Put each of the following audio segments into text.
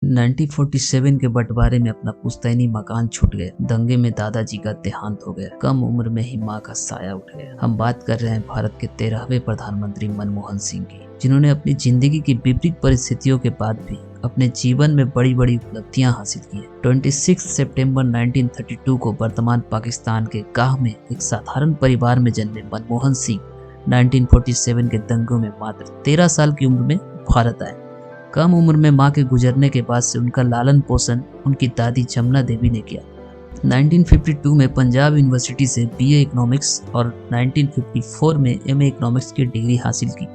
1947 के बंटवारे में अपना पुश्तैनी मकान छूट गया। दंगे में दादाजी का देहांत हो गया। कम उम्र में ही मां का साया उठ गया। हम बात कर रहे हैं भारत के 13वें प्रधानमंत्री मनमोहन सिंह की, जिन्होंने अपनी जिंदगी की विपरीत परिस्थितियों के बाद भी अपने जीवन में बड़ी बड़ी उपलब्धियां हासिल की हैं। 26 सितंबर 1932 को वर्तमान पाकिस्तान के गाह में एक साधारण परिवार में जन्मे मनमोहन सिंह 1947 के दंगों में मात्र 13 साल की उम्र में भारत आए। कम उम्र में मां के गुजरने के बाद से उनका लालन पोषण उनकी दादी जमुना देवी ने किया। 1952 में पंजाब यूनिवर्सिटी से बीए इकोनॉमिक्स और 1954 में एमए इकोनॉमिक्स की डिग्री हासिल की।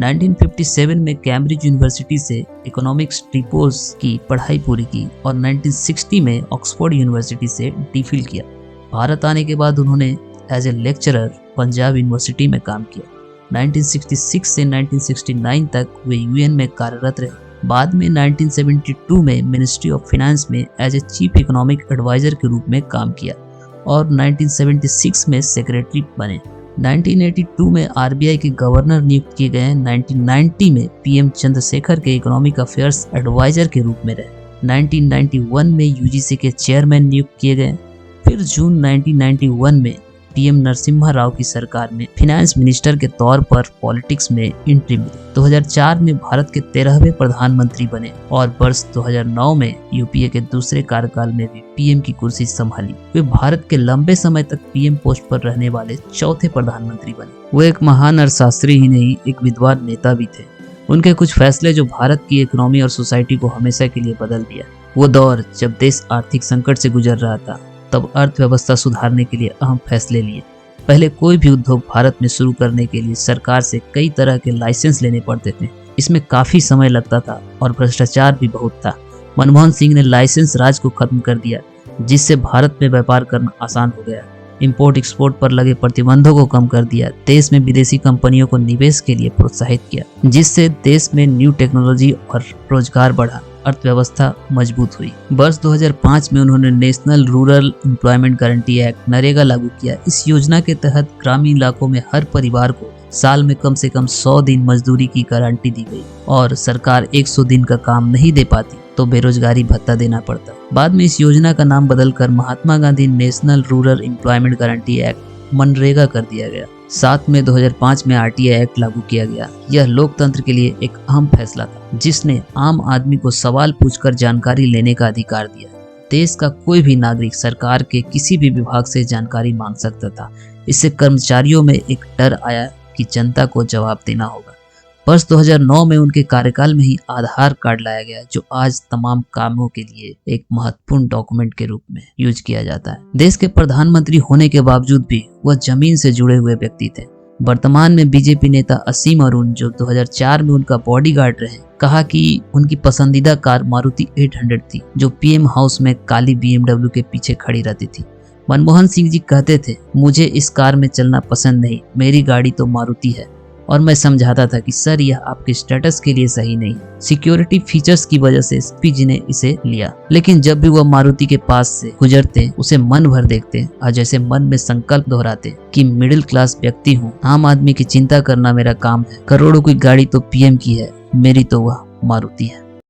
1957 में कैम्ब्रिज यूनिवर्सिटी से इकोनॉमिक्स ट्रिपोस की पढ़ाई पूरी की और 1960 में ऑक्सफोर्ड यूनिवर्सिटी से डीफिल किया। भारत आने के बाद उन्होंने as a lecturer Punjab university में काम किया। 1966 से 1969 तक वे यूएन में कार्यरत रहे। बाद में 1972 में मिनिस्ट्री ऑफ फाइनेंस में as a chief economic adviser के रूप में काम किया और 1976 में सेक्रेटरी बने। 1982 में आरबीआई के गवर्नर नियुक्त किए गए। 1990 में पीएम चंद्रशेखर के इकोनॉमिक अफेयर्स एडवाइजर के रूप में रहे। 1991 में यूजीसी के चेयरमैन नियुक्त किए गए। फिर जून 1991 में पीएम नरसिम्हा राव की सरकार में फाइनेंस मिनिस्टर के तौर पर पॉलिटिक्स में एंट्री मिली। 2004 में भारत के 13वें प्रधानमंत्री बने और वर्ष 2009 में यूपीए के दूसरे कार्यकाल में भी पीएम की कुर्सी संभाली। वे भारत के लंबे समय तक पीएम पोस्ट पर रहने वाले चौथे प्रधानमंत्री बने। वो एक महान अर्थशास्त्री ही नहीं, एक विद्वान नेता भी थे। उनके कुछ फैसले जो भारत की इकोनॉमी और सोसाइटी को हमेशा के लिए बदल दिया। वो दौर जब देश आर्थिक संकट से गुजर रहा था, तब अर्थव्यवस्था सुधारने के लिए अहम फैसले लिए। पहले कोई भी उद्योग भारत में शुरू करने के लिए सरकार से कई तरह के लाइसेंस लेने पड़ते थे। इसमें काफी समय लगता था और भ्रष्टाचार भी बहुत था। मनमोहन सिंह ने लाइसेंस राज को खत्म कर दिया, जिससे भारत में व्यापार करना आसान हो गया। इंपोर्ट एक्सपोर्ट पर लगे प्रतिबंधों को कम कर दिया। देश में विदेशी कंपनियों को निवेश के लिए प्रोत्साहित किया, जिससे देश में न्यू टेक्नोलॉजी और रोजगार बढ़ा। अर्थव्यवस्था मजबूत हुई। वर्ष 2005 में उन्होंने national rural employment guarantee act NREGA लागू किया। इस योजना के तहत ग्रामीण इलाकों में हर परिवार को साल में कम से कम 100 दिन मजदूरी की गारंटी दी गई और सरकार 100 दिन का काम नहीं दे पाती तो बेरोजगारी भत्ता देना पड़ता। बाद में इस योजना का नाम बदलकर Mahatma Gandhi national rural employment guarantee act मनरेगा कर दिया गया। 7 में 2005 में आरटीआई एक्ट लागू किया गया। यह लोकतंत्र के लिए एक अहम फैसला था, जिसने आम आदमी को सवाल पूछकर जानकारी लेने का अधिकार दिया। देश का कोई भी नागरिक सरकार के किसी भी विभाग से जानकारी मांग सकता था। इससे कर्मचारियों में एक डर आया कि जनता को जवाब देना होगा। वर्ष 2009 में उनके कार्यकाल में ही आधार कार्ड लाया गया, जो आज तमाम कामों के लिए एक महत्वपूर्ण डॉक्यूमेंट के रूप में यूज किया जाता है। देश के प्रधानमंत्री होने के बावजूद भी वह जमीन से जुड़े हुए व्यक्ति थे। वर्तमान में बीजेपी नेता असीम अरुण, जो 2004 में उनका बॉडीगार्ड रहे, कहा कि उनकी पसंदीदा कार मारुति 800 थी, जो पीएम हाउस में काली BMW के पीछे खड़ी रहती थी। मनमोहन सिंह जी कहते थे, मुझे इस कार में चलना पसंद नहीं, मेरी गाड़ी तो मारुति है। और मैं समझाता था कि सर, यह आपके स्टेटस के लिए सही नहीं। सिक्योरिटी फीचर्स की वजह से एसपी जी ने इसे लिया। लेकिन जब भी वह मारुति के पास से गुजरते, उसे मन भर देखते और जैसे मन में संकल्प दोहराते कि मिडिल क्लास व्यक्ति हूँ, आम आदमी की चिंता करना मेरा काम है। करोड़ों की गाड़ी तो पीएम की है, मेरी तो वह मारुति है।